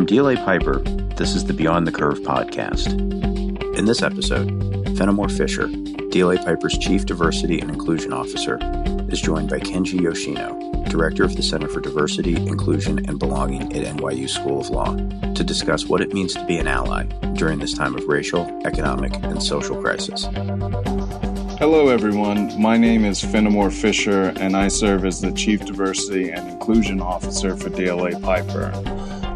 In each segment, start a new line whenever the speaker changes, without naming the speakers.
From DLA Piper, this is the Beyond the Curve podcast. In this episode, Fenimore Fisher, DLA Piper's Chief Diversity and Inclusion Officer, is joined by Kenji Yoshino, Director of the Center for Diversity, Inclusion, and Belonging at NYU School of Law, to discuss what it means to be an ally during this time of racial, economic, and social crisis.
Hello, everyone. My name is Fenimore Fisher, and I serve as the Chief Diversity and Inclusion Officer for DLA Piper.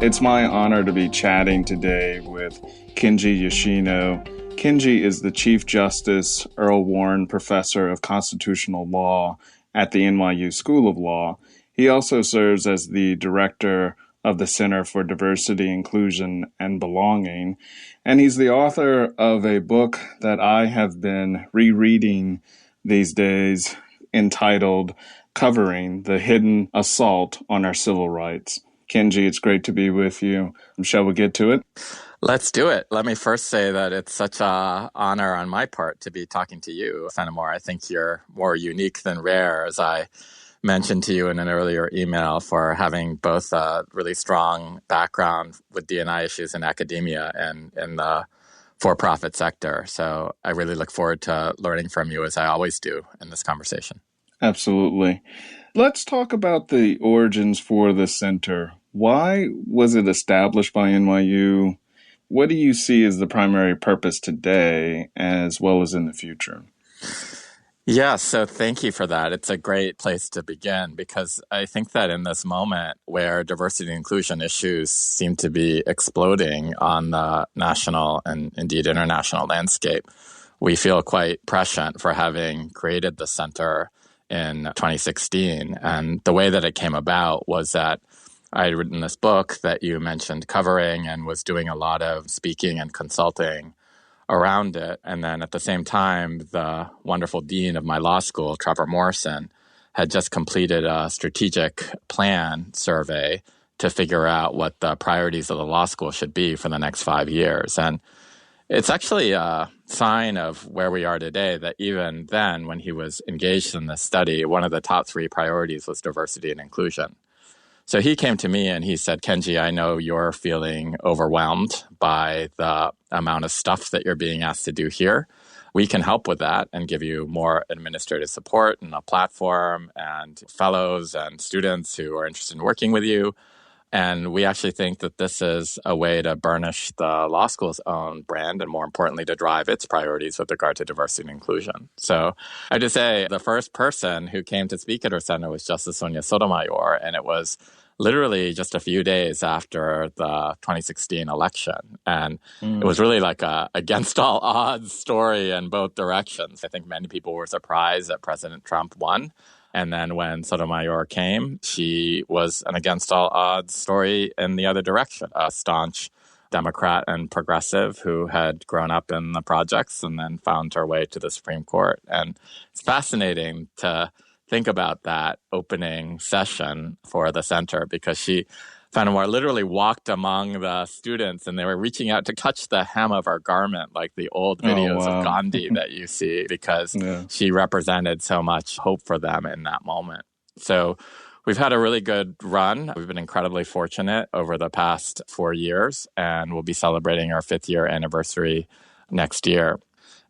It's my honor to be chatting today with Kenji Yoshino. Kenji is the Chief Justice Earl Warren Professor of Constitutional Law at the NYU School of Law. He also serves as the Director of the Center for Diversity, Inclusion, and Belonging. And he's the author of a book that I have been rereading these days entitled Covering the Hidden Assault on Our Civil Rights. Kenji, it's great to be with you. Shall we get to it?
Let's do it. Let me first say that it's such an honor on my part to be talking to you, Fenimore. I think you're more unique than rare, as I mentioned to you in an earlier email, for having both a really strong background with D&I issues in academia and in the for-profit sector. So I really look forward to learning from you, as I always do in this conversation.
Absolutely. Let's talk about the origins for the center. Why was it established by NYU? What do you see as the primary purpose today as well as in the future?
Yeah, so thank you for that. It's a great place to begin, because I think that in this moment where diversity and inclusion issues seem to be exploding on the national and indeed international landscape, we feel quite prescient for having created the center in 2016. And the way that it came about was that I had written this book that you mentioned, Covering, and was doing a lot of speaking and consulting around it. And then at the same time, the wonderful dean of my law school, Trevor Morrison, had just completed a strategic plan survey to figure out what the priorities of the law school should be for the next 5 years. And it's actually a sign of where we are today that even then, when he was engaged in this study, one of the top 3 priorities was diversity and inclusion. So he came to me and he said, Kenji, I know you're feeling overwhelmed by the amount of stuff that you're being asked to do here. We can help with that and give you more administrative support and a platform and fellows and students who are interested in working with you. And we actually think that this is a way to burnish the law school's own brand and, more importantly, to drive its priorities with regard to diversity and inclusion. So I have to say, the first person who came to speak at our center was Justice Sonia Sotomayor, and it was literally just a few days after the 2016 election. And it was really like a against all odds story in both directions. I think many people were surprised that President Trump won. And then when Sotomayor came, she was an against all odds story in the other direction, a staunch Democrat and progressive who had grown up in the projects and then found her way to the Supreme Court. And it's fascinating to think about that opening session for the center, because Fenimore literally walked among the students and they were reaching out to touch the hem of her garment, like the old videos of Gandhi that you see, because she represented so much hope for them in that moment. So we've had a really good run. We've been incredibly fortunate over the past 4 years, and we'll be celebrating our 5th year anniversary next year.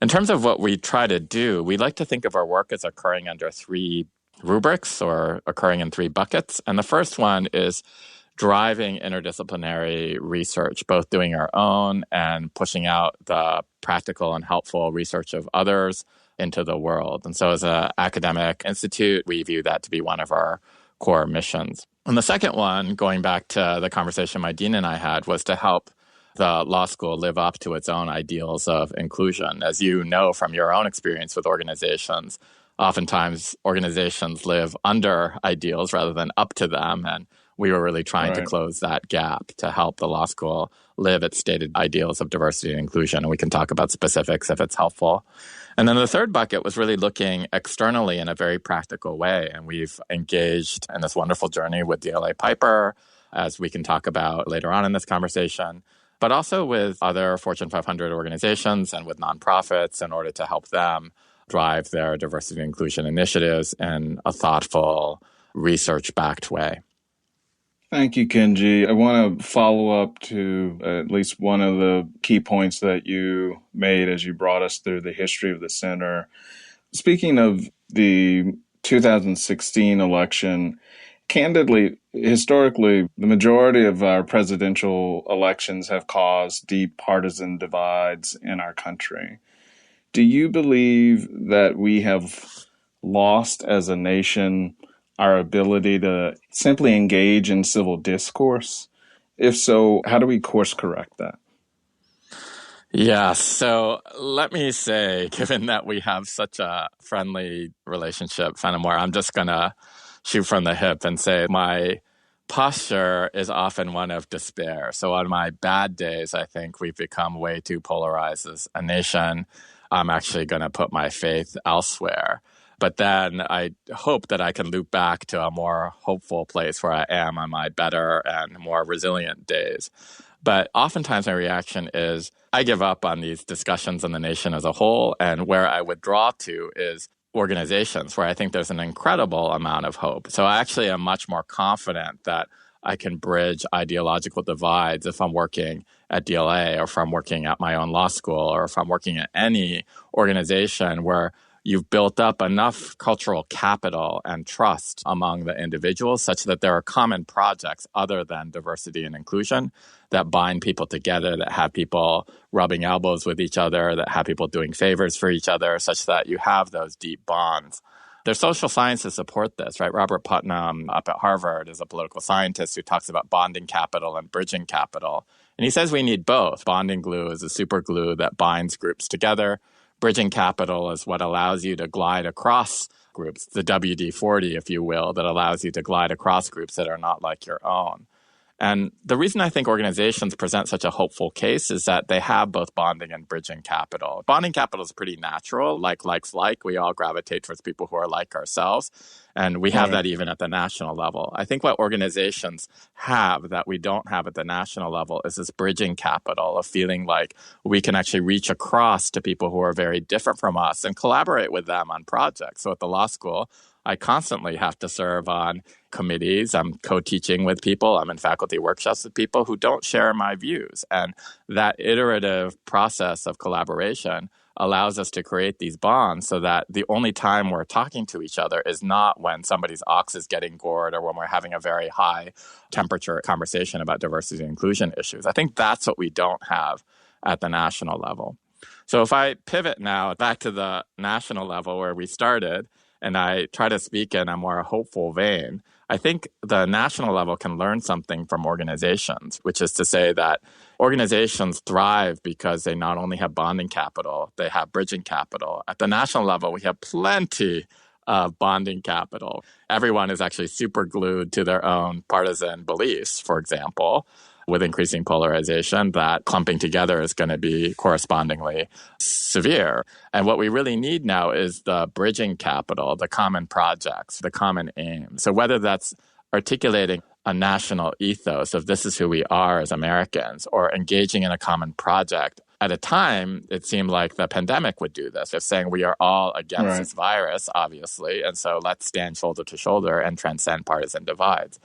In terms of what we try to do, we like to think of our work as occurring under 3 rubrics, or occurring in 3 buckets. And the first one is driving interdisciplinary research, both doing our own and pushing out the practical and helpful research of others into the world. And so as an academic institute, we view that to be one of our core missions. And the second one, going back to the conversation my dean and I had, was to help the law school live up to its own ideals of inclusion. As you know from your own experience with organizations, oftentimes organizations live under ideals rather than up to them. And we were really trying to close that gap to help the law school live its stated ideals of diversity and inclusion. And we can talk about specifics if it's helpful. And then the third bucket was really looking externally in a very practical way. And we've engaged in this wonderful journey with DLA Piper, as we can talk about later on in this conversation, but also with other Fortune 500 organizations and with nonprofits in order to help them drive their diversity and inclusion initiatives in a thoughtful, research-backed way.
Thank you, Kenji. I want to follow up to at least one of the key points that you made as you brought us through the history of the center. Speaking of the 2016 election, candidly, historically, the majority of our presidential elections have caused deep partisan divides in our country. Do you believe that we have lost as a nation our ability to simply engage in civil discourse? If so, how do we course correct that?
Yeah, so let me say, given that we have such a friendly relationship, Fenimore, I'm just going to shoot from the hip and say my posture is often one of despair. So on my bad days, I think we've become way too polarized as a nation. I'm actually going to put my faith elsewhere. But then I hope that I can loop back to a more hopeful place where I am on my better and more resilient days. But oftentimes my reaction is I give up on these discussions on the nation as a whole. And where I withdraw to is organizations where I think there's an incredible amount of hope. So I actually am much more confident that I can bridge ideological divides if I'm working at DLA or if I'm working at my own law school or if I'm working at any organization where you've built up enough cultural capital and trust among the individuals such that there are common projects other than diversity and inclusion that bind people together, that have people rubbing elbows with each other, that have people doing favors for each other, such that you have those deep bonds. There's social science to support this, right? Robert Putnam up at Harvard is a political scientist who talks about bonding capital and bridging capital. And he says we need both. Bonding glue is a super glue that binds groups together. Bridging capital is what allows you to glide across groups, the WD-40, if you will, that allows you to glide across groups that are not like your own. And the reason I think organizations present such a hopeful case is that they have both bonding and bridging capital. Bonding capital is pretty natural, likes like. We all gravitate towards people who are like ourselves. And we have that even at the national level. I think what organizations have that we don't have at the national level is this bridging capital of feeling like we can actually reach across to people who are very different from us and collaborate with them on projects. So at the law school, I constantly have to serve on committees. I'm co-teaching with people. I'm in faculty workshops with people who don't share my views. And that iterative process of collaboration allows us to create these bonds so that the only time we're talking to each other is not when somebody's ox is getting gored or when we're having a very high temperature conversation about diversity and inclusion issues. I think that's what we don't have at the national level. So if I pivot now back to the national level where we started, and I try to speak in a more hopeful vein, I think the national level can learn something from organizations, which is to say that organizations thrive because they not only have bonding capital, they have bridging capital. At the national level, we have plenty of bonding capital. Everyone is actually super glued to their own partisan beliefs, for example. With increasing polarization, that clumping together is going to be correspondingly severe. And what we really need now is the bridging capital, the common projects, the common aim. So whether that's articulating a national ethos of this is who we are as Americans or engaging in a common project. At a time, it seemed like the pandemic would do this. They're saying we are all against this virus, obviously, and so let's stand shoulder to shoulder and transcend partisan divides.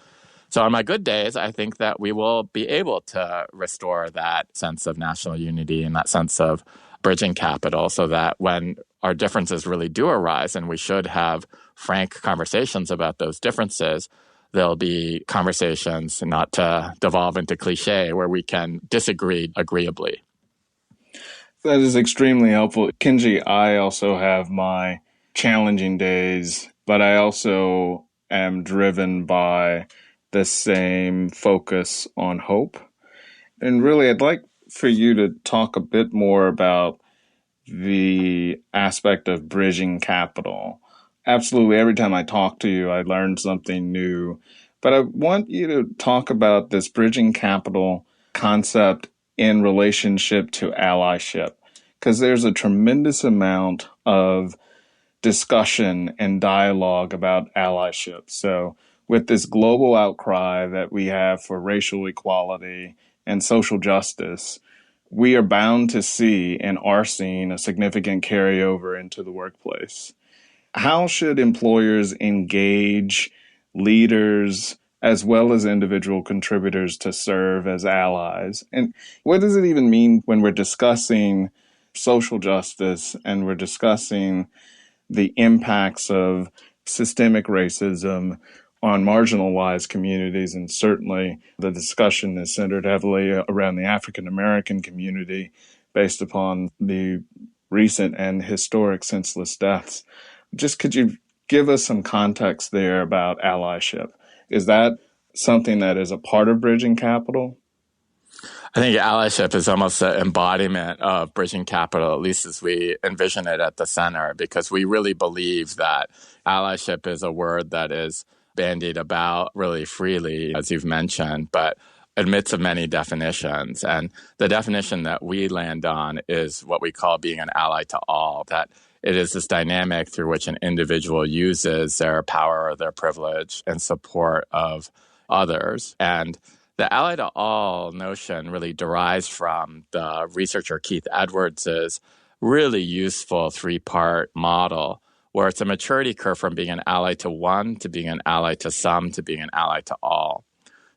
So on my good days, I think that we will be able to restore that sense of national unity and that sense of bridging capital so that when our differences really do arise, and we should have frank conversations about those differences, there'll be conversations, not to devolve into cliche, where we can disagree agreeably.
That is extremely helpful. Kenji, I also have my challenging days, but I also am driven by the same focus on hope. And really, I'd like for you to talk a bit more about the aspect of bridging capital. Absolutely, every time I talk to you, I learn something new. But I want you to talk about this bridging capital concept in relationship to allyship, because there's a tremendous amount of discussion and dialogue about allyship. So with this global outcry that we have for racial equality and social justice, we are bound to see and are seeing a significant carryover into the workplace. How should employers engage leaders as well as individual contributors to serve as allies. And what does it even mean when we're discussing social justice and we're discussing the impacts of systemic racism on marginalized communities? And certainly the discussion is centered heavily around the African American community based upon the recent and historic senseless deaths. Just could you give us some context there about allyship? Is that something that is a part of Bridging Capital?
I think allyship is almost the embodiment of Bridging Capital, at least as we envision it at the center, because we really believe that allyship is a word that is bandied about really freely, as you've mentioned, but admits of many definitions. And the definition that we land on is what we call being an ally to all, that it is this dynamic through which an individual uses their power or their privilege in support of others. And the ally to all notion really derives from the researcher Keith Edwards' really useful three-part model, where it's a maturity curve from being an ally to one to being an ally to some to being an ally to all.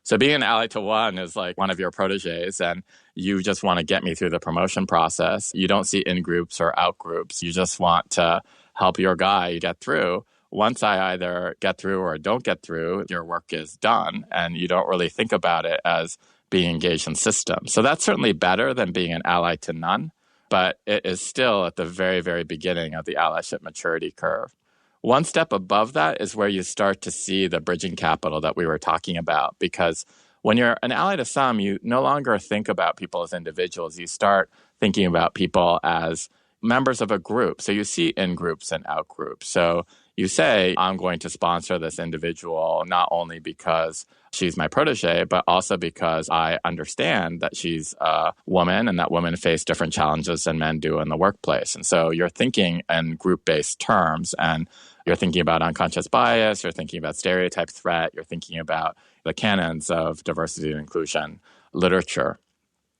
So being an ally to one is like one of your proteges, and you just want to get me through the promotion process. You don't see in-groups or out-groups. You just want to help your guy get through. Once I either get through or don't get through, your work is done, and you don't really think about it as being engaged in systems. So that's certainly better than being an ally to none, but it is still at the very, very beginning of the allyship maturity curve. One step above that is where you start to see the bridging capital that we were talking about, because when you're an ally to some, you no longer think about people as individuals. You start thinking about people as members of a group. So you see in-groups and out-groups. So you say, I'm going to sponsor this individual not only because she's my protege, but also because I understand that she's a woman and that women face different challenges than men do in the workplace. And so you're thinking in group-based terms, and you're thinking about unconscious bias, you're thinking about stereotype threat, you're thinking about the canons of diversity and inclusion literature.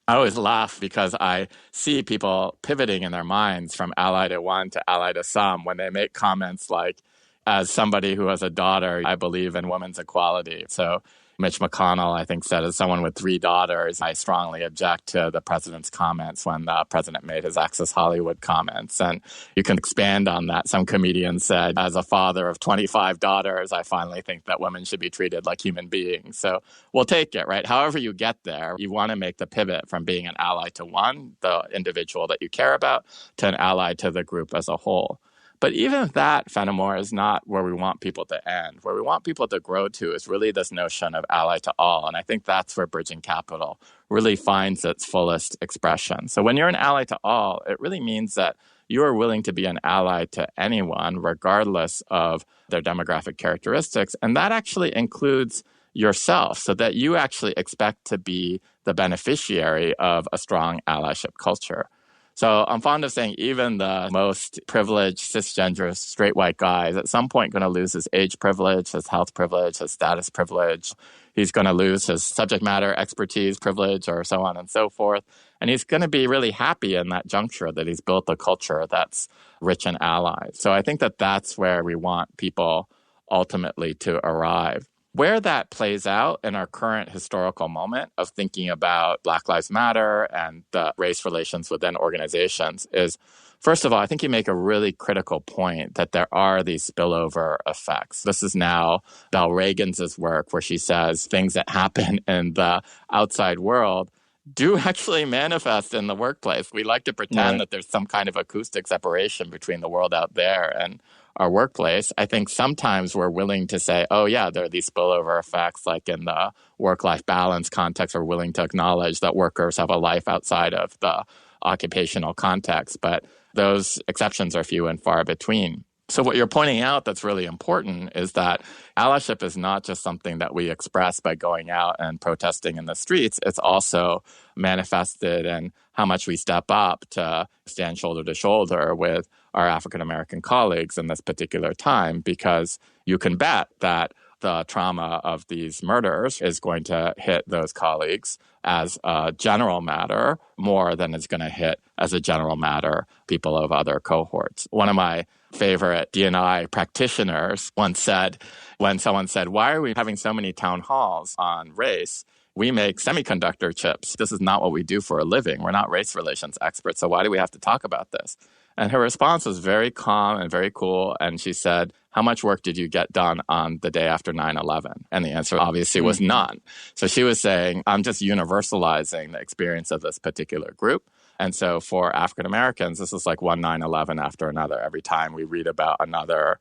I always laugh because I see people pivoting in their minds from ally to one to ally to some when they make comments like, as somebody who has a daughter, I believe in women's equality. So Mitch McConnell, I think, said, as someone with 3 daughters, I strongly object to the president's comments when the president made his Access Hollywood comments. And you can expand on that. Some comedian said, as a father of 25 daughters, I finally think that women should be treated like human beings. So we'll take it, right? However you get there, you want to make the pivot from being an ally to one, the individual that you care about, to an ally to the group as a whole. But even that, Fenimore, is not where we want people to end. Where we want people to grow to is really this notion of ally to all. And I think that's where Bridging Capital really finds its fullest expression. So when you're an ally to all, it really means that you are willing to be an ally to anyone, regardless of their demographic characteristics. And that actually includes yourself, so that you actually expect to be the beneficiary of a strong allyship culture. So I'm fond of saying even the most privileged, cisgender, straight white guy is at some point going to lose his age privilege, his health privilege, his status privilege. He's going to lose his subject matter expertise privilege, or so on and so forth. And he's going to be really happy in that juncture that he's built a culture that's rich in allies. So I think that that's where we want people ultimately to arrive. Where that plays out in our current historical moment of thinking about Black Lives Matter and the race relations within organizations is, first of all, I think you make a really critical point that there are these spillover effects. This is now Belle Reagan's work, where she says things that happen in the outside world do actually manifest in the workplace. We like to pretend that there's some kind of acoustic separation between the world out there and our workplace. I think sometimes we're willing to say, oh yeah, there are these spillover effects, like in the work-life balance context, we're willing to acknowledge that workers have a life outside of the occupational context, but those exceptions are few and far between. So what you're pointing out that's really important is that allyship is not just something that we express by going out and protesting in the streets. It's also manifested in how much we step up to stand shoulder to shoulder with our African-American colleagues in this particular time, because you can bet that the trauma of these murders is going to hit those colleagues as a general matter more than it's going to hit as a general matter people of other cohorts. One of my favorite D&I practitioners once said, when someone said, why are we having so many town halls on race? We make semiconductor chips. This is not what we do for a living. We're not race relations experts. So why do we have to talk about this? And her response was very calm and very cool. And she said, how much work did you get done on the day after 9/11? And the answer obviously was none. So she was saying, I'm just universalizing the experience of this particular group. And so for African Americans, this is like one 9/11 after another. Every time we read about another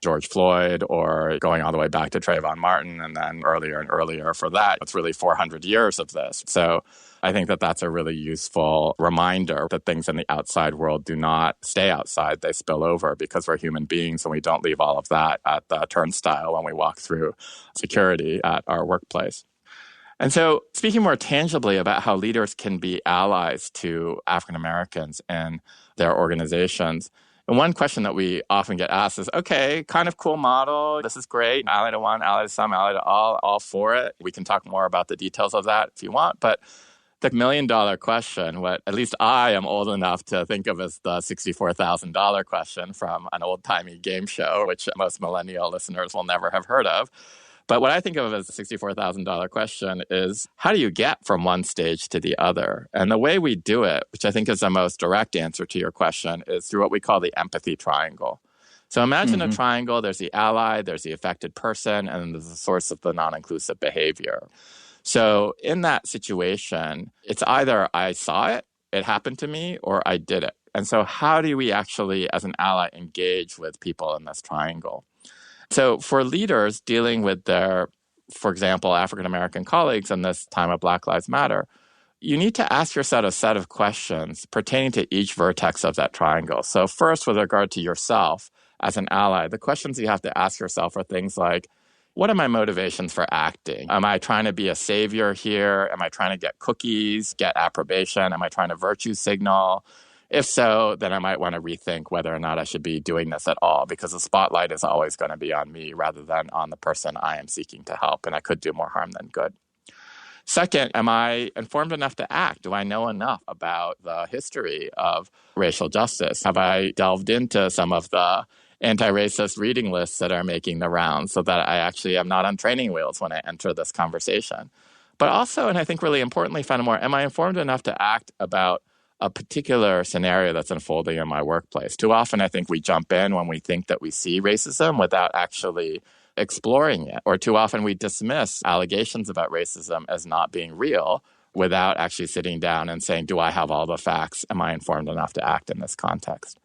George Floyd or going all the way back to Trayvon Martin and then earlier and earlier for that, it's really 400 years of this. So I think that that's a really useful reminder that things in the outside world do not stay outside. They spill over because we're human beings and we don't leave all of that at the turnstile when we walk through security at our workplace. And so speaking more tangibly about how leaders can be allies to African Americans and their organizations, and one question that we often get asked is, okay, kind of cool model. This is great. Ally to one, ally to some, ally to all for it. We can talk more about the details of that if you want. But the $1 million question, what at least I am old enough to think of as the $64,000 question from an old-timey game show, which most millennial listeners will never have heard of. But what I think of as a $64,000 question is, how do you get from one stage to the other? And the way we do it, which I think is the most direct answer to your question, is through what we call the empathy triangle. So imagine a triangle. There's the ally, there's the affected person, and then there's the source of the non-inclusive behavior. So in that situation, it's either I saw it, it happened to me, or I did it. And so how do we actually, as an ally, engage with people in this triangle? So for leaders dealing with their, for example, African-American colleagues in this time of Black Lives Matter, you need to ask yourself a set of questions pertaining to each vertex of that triangle. So first, with regard to yourself as an ally, the questions you have to ask yourself are things like, what are my motivations for acting? Am I trying to be a savior here? Am I trying to get cookies, get approbation? Am I trying to virtue signal? If so, then I might want to rethink whether or not I should be doing this at all, because the spotlight is always going to be on me rather than on the person I am seeking to help, and I could do more harm than good. Second, am I informed enough to act? Do I know enough about the history of racial justice? Have I delved into some of the anti-racist reading lists that are making the rounds so that I actually am not on training wheels when I enter this conversation? But also, and I think really importantly, Fenimore, am I informed enough to act about a particular scenario that's unfolding in my workplace? Too often, I think we jump in when we think that we see racism without actually exploring it. Or too often we dismiss allegations about racism as not being real without actually sitting down and saying, do I have all the facts? Am I informed enough to act in this context?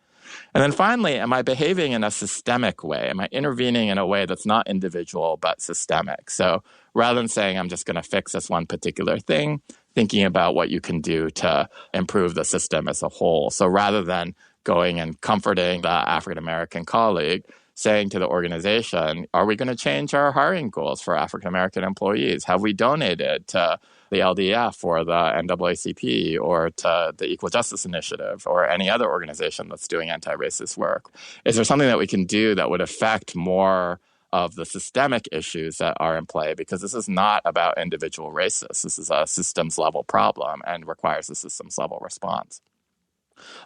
And then finally, am I behaving in a systemic way? Am I intervening in a way that's not individual but systemic? So rather than saying I'm just going to fix this one particular thing, thinking about what you can do to improve the system as a whole. So rather than going and comforting the African-American colleague, saying to the organization, are we going to change our hiring goals for African-American employees? Have we donated to the LDF or the NAACP or to the Equal Justice Initiative or any other organization that's doing anti-racist work? Is there something that we can do that would affect more of the systemic issues that are in play? Because this is not about individual racists. This is a systems level problem and requires a systems level response.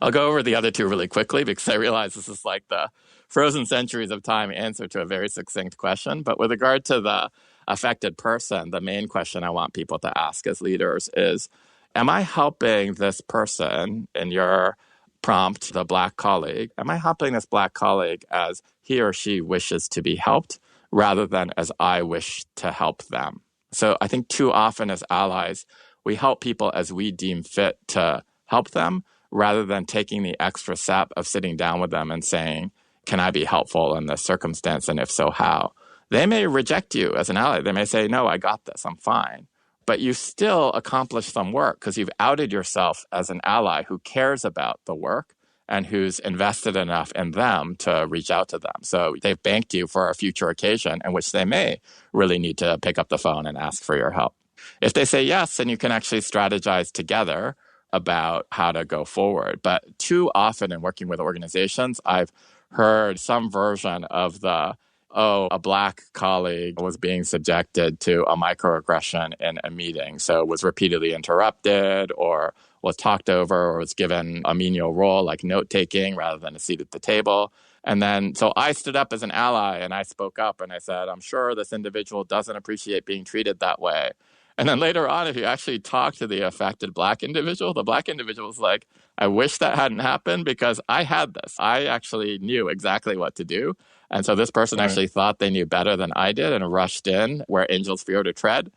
I'll go over the other two really quickly because I realize this is like the frozen centuries of time answer to a very succinct question. But with regard to the affected person, the main question I want people to ask as leaders is, am I helping this person in your prompt, the Black colleague, am I helping this Black colleague as he or she wishes to be helped rather than as I wish to help them? So I think too often as allies, we help people as we deem fit to help them rather than taking the extra step of sitting down with them and saying, can I be helpful in this circumstance? And if so, how? They may reject you as an ally. They may say, no, I got this, I'm fine. But you still accomplished some work because you've outed yourself as an ally who cares about the work and who's invested enough in them to reach out to them. So they've banked you for a future occasion in which they may really need to pick up the phone and ask for your help. If they say yes, then you can actually strategize together about how to go forward. But too often in working with organizations, I've heard some version of the oh, a Black colleague was being subjected to a microaggression in a meeting, so was repeatedly interrupted or was talked over or was given a menial role like note-taking rather than a seat at the table. And then, so I stood up as an ally and I spoke up and I said, I'm sure this individual doesn't appreciate being treated that way. And then later on, if you actually talk to the affected Black individual, the Black individual was like, I wish that hadn't happened because I had this. I actually knew exactly what to do. And so this person actually thought they knew better than I did and rushed in where angels fear to tread.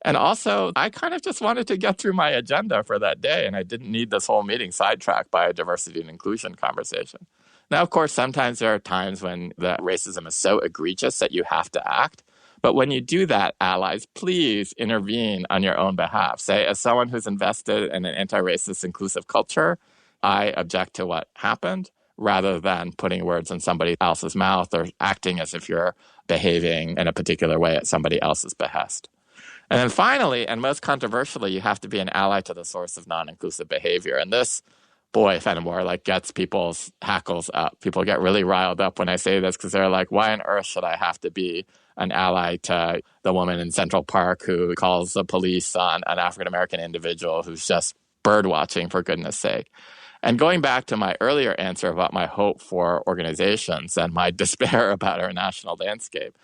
And also, I kind of just wanted to get through my agenda for that day, and I didn't need this whole meeting sidetracked by a diversity and inclusion conversation. Now, of course, sometimes there are times when the racism is so egregious that you have to act. But when you do that, allies, please intervene on your own behalf. Say, as someone who's invested in an anti-racist, inclusive culture, I object to what happened, rather than putting words in somebody else's mouth or acting as if you're behaving in a particular way at somebody else's behest. And then finally, and most controversially, you have to be an ally to the source of non-inclusive behavior. And this, boy, Fenimore, gets people's hackles up. People get really riled up when I say this because they're like, why on earth should I have to be an ally to the woman in Central Park who calls the police on an African-American individual who's just bird watching, for goodness sake? And going back to my earlier answer about my hope for organizations and my despair about our national landscape,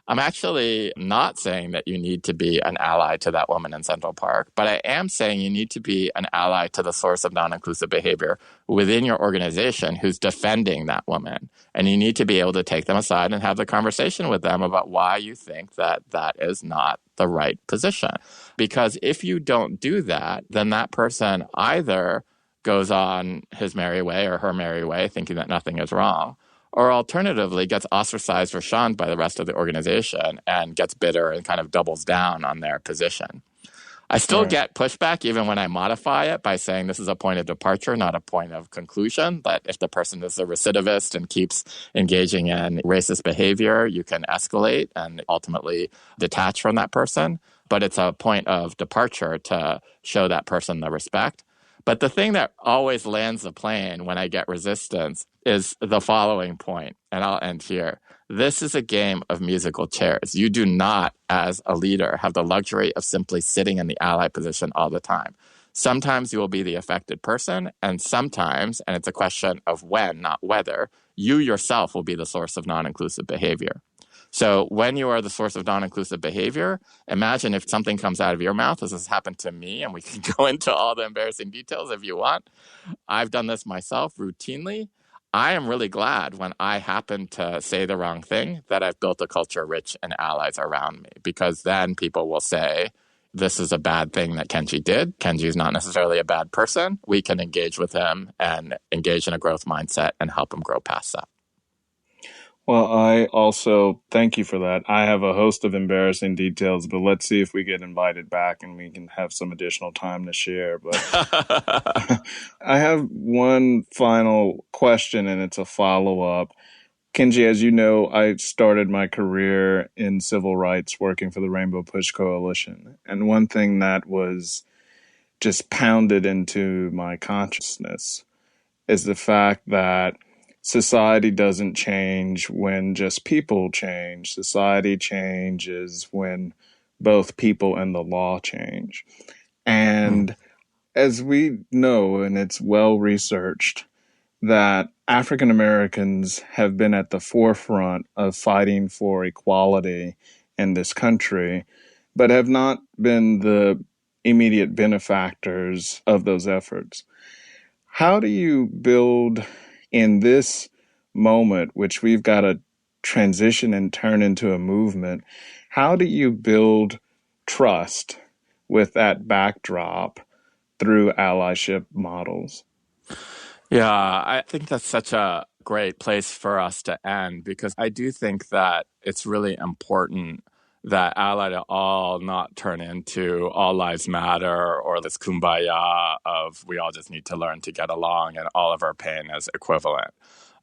I'm actually not saying that you need to be an ally to that woman in Central Park, but I am saying you need to be an ally to the source of non-inclusive behavior within your organization who's defending that woman. And you need to be able to take them aside and have the conversation with them about why you think that that is not the right position. Because if you don't do that, then that person either goes on his merry way or her merry way, thinking that nothing is wrong, or alternatively gets ostracized or shunned by the rest of the organization and gets bitter and kind of doubles down on their position. I still get pushback even when I modify it by saying this is a point of departure, not a point of conclusion, that if the person is a recidivist and keeps engaging in racist behavior, you can escalate and ultimately detach from that person. But it's a point of departure to show that person the respect. But the thing that always lands the plane when I get resistance is the following point, and I'll end here. This is a game of musical chairs. You do not, as a leader, have the luxury of simply sitting in the ally position all the time. Sometimes you will be the affected person, and sometimes, and it's a question of when, not whether, you yourself will be the source of non-inclusive behavior. So when you are the source of non-inclusive behavior, imagine if something comes out of your mouth, as has happened to me, and we can go into all the embarrassing details if you want. I've done this myself routinely. I am really glad when I happen to say the wrong thing that I've built a culture rich in allies around me, because then people will say, this is a bad thing that Kenji did. Kenji is not necessarily a bad person. We can engage with him and engage in a growth mindset and help him grow past that.
Well, I also thank you for that. I have a host of embarrassing details, but let's see if we get invited back and we can have some additional time to share. But I have one final question, and it's a follow-up. Kenji, as you know, I started my career in civil rights working for the Rainbow Push Coalition. And one thing that was just pounded into my consciousness is the fact that society doesn't change when just people change. Society changes when both people and the law change. And as we know, and it's well researched, that African Americans have been at the forefront of fighting for equality in this country, but have not been the immediate benefactors of those efforts. How do you build in this moment, which we've got to transition and turn into a movement, how do you build trust with that backdrop through allyship models?
Yeah, I think that's such a great place for us to end, because I do think that it's really important that ally to all not turn into all lives matter or this kumbaya of we all just need to learn to get along and all of our pain is equivalent.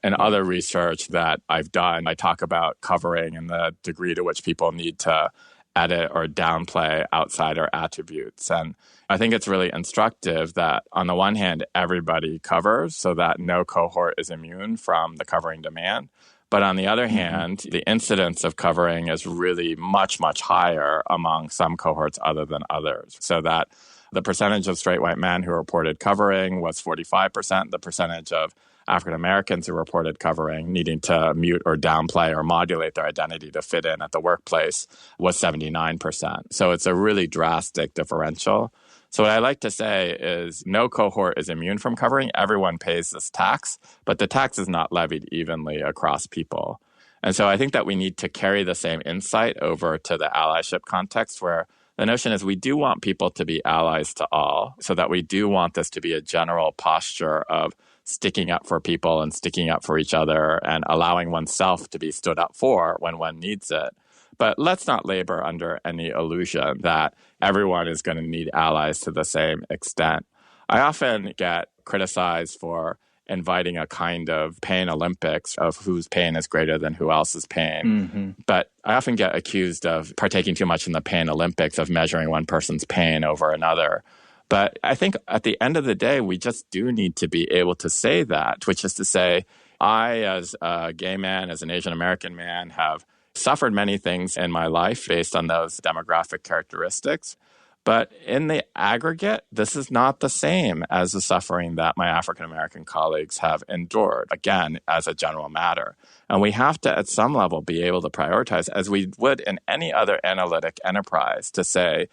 And other research that I've done, I talk about covering and the degree to which people need to edit or downplay outsider attributes. And I think it's really instructive that on the one hand, everybody covers so that no cohort is immune from the covering demand. But on the other hand, the incidence of covering is really much, much higher among some cohorts other than others. So that the percentage of straight white men who reported covering was 45%. The percentage of African Americans who reported covering, needing to mute or downplay or modulate their identity to fit in at the workplace, was 79%. So it's a really drastic differential. So what I like to say is no cohort is immune from covering. Everyone pays this tax, but the tax is not levied evenly across people. And so I think that we need to carry the same insight over to the allyship context, where the notion is we do want people to be allies to all, so that we do want this to be a general posture of sticking up for people and sticking up for each other and allowing oneself to be stood up for when one needs it. But let's not labor under any illusion that everyone is going to need allies to the same extent. I often get criticized for inviting a kind of pain Olympics of whose pain is greater than who else's pain. Mm-hmm. But I often get accused of partaking too much in the pain Olympics, of measuring one person's pain over another. But I think at the end of the day, we just do need to be able to say that, which is to say, I, as a gay man, as an Asian American man, have suffered many things in my life based on those demographic characteristics. But in the aggregate, this is not the same as the suffering that my African American colleagues have endured, again, as a general matter. And we have to, at some level, be able to prioritize, as we would in any other analytic enterprise, to say,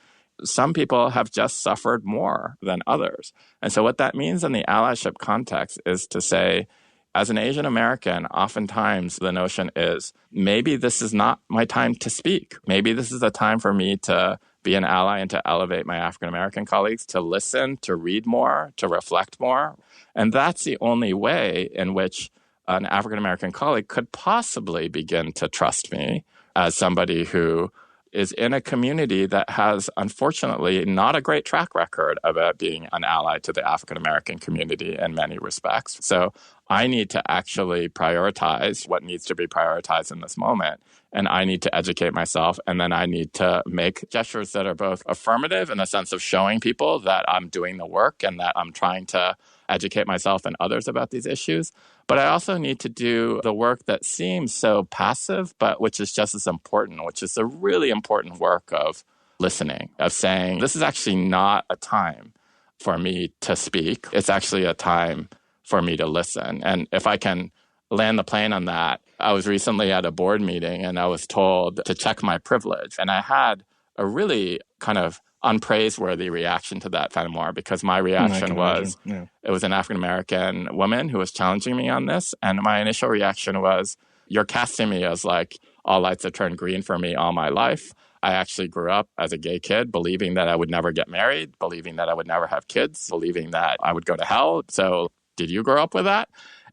some people have just suffered more than others. And so what that means in the allyship context is to say, as an Asian American, oftentimes the notion is, maybe this is not my time to speak. Maybe this is a time for me to be an ally and to elevate my African American colleagues, to listen, to read more, to reflect more. And that's the only way in which an African American colleague could possibly begin to trust me as somebody who is in a community that has, unfortunately, not a great track record about being an ally to the African American community in many respects. So I need to actually prioritize what needs to be prioritized in this moment. And I need to educate myself. And then I need to make gestures that are both affirmative in the sense of showing people that I'm doing the work and that I'm trying to educate myself and others about these issues. But I also need to do the work that seems so passive, but which is just as important, which is the really important work of listening, of saying, this is actually not a time for me to speak. It's actually a time for me to listen. And if I can land the plane on that, I was recently at a board meeting and I was told to check my privilege. And I had a really kind of unpraiseworthy reaction to that, Fenimore, because my reaction was, it was an African-American woman who was challenging me on this. And my initial reaction was, you're casting me as like all lights have turned green for me all my life. I actually grew up as a gay kid, believing that I would never get married, believing that I would never have kids, believing that I would go to hell. So did you grow up with that?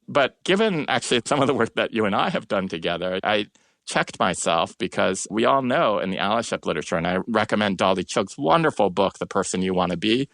But given actually some of the work that you and I have done together, I checked myself, because we all know in the allyship literature, and I recommend Dolly Chug's wonderful book, The Person You Want to Be.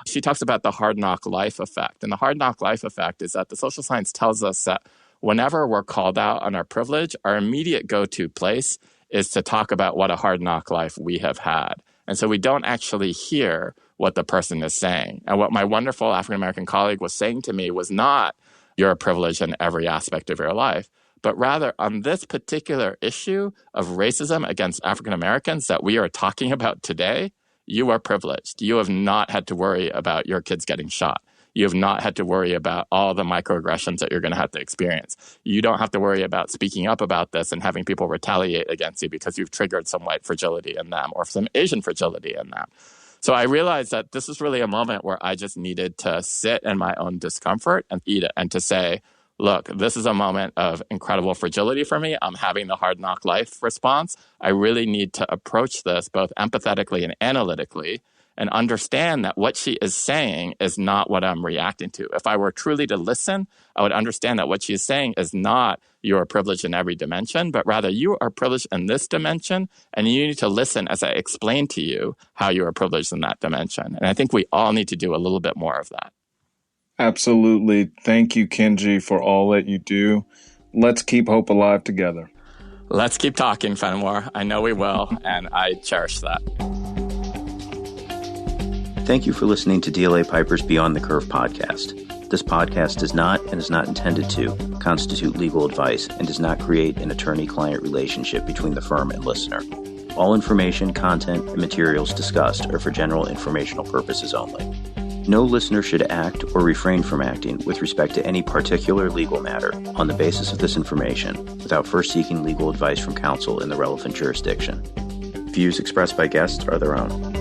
She talks about the hard knock life effect. And the hard knock life effect is that the social science tells us that whenever we're called out on our privilege, our immediate go-to place is to talk about what a hard knock life we have had. And so we don't actually hear what the person is saying. And what my wonderful African-American colleague was saying to me was not, you're a privilege in every aspect of your life, but rather on this particular issue of racism against African Americans that we are talking about today, you are privileged. You have not had to worry about your kids getting shot. You have not had to worry about all the microaggressions that you're going to have to experience. You don't have to worry about speaking up about this and having people retaliate against you because you've triggered some white fragility in them or some Asian fragility in them. So I realized that this was really a moment where I just needed to sit in my own discomfort and eat it, and to say, look, this is a moment of incredible fragility for me. I'm having the hard knock life response. I really need to approach this both empathetically and analytically and understand that what she is saying is not what I'm reacting to. If I were truly to listen, I would understand that what she is saying is not you are privileged in every dimension, but rather you are privileged in this dimension, and you need to listen as I explain to you how you are privileged in that dimension. And I think we all need to do a little bit more of that.
Absolutely. Thank you, Kenji, for all that you do. Let's keep hope alive together.
Let's keep talking, Fenimore. I know we will, and I cherish that.
Thank you for listening to DLA Piper's Beyond the Curve podcast. This podcast does not and is not intended to constitute legal advice and does not create an attorney-client relationship between the firm and listener. All information, content, and materials discussed are for general informational purposes only. No listener should act or refrain from acting with respect to any particular legal matter on the basis of this information without first seeking legal advice from counsel in the relevant jurisdiction. Views expressed by guests are their own.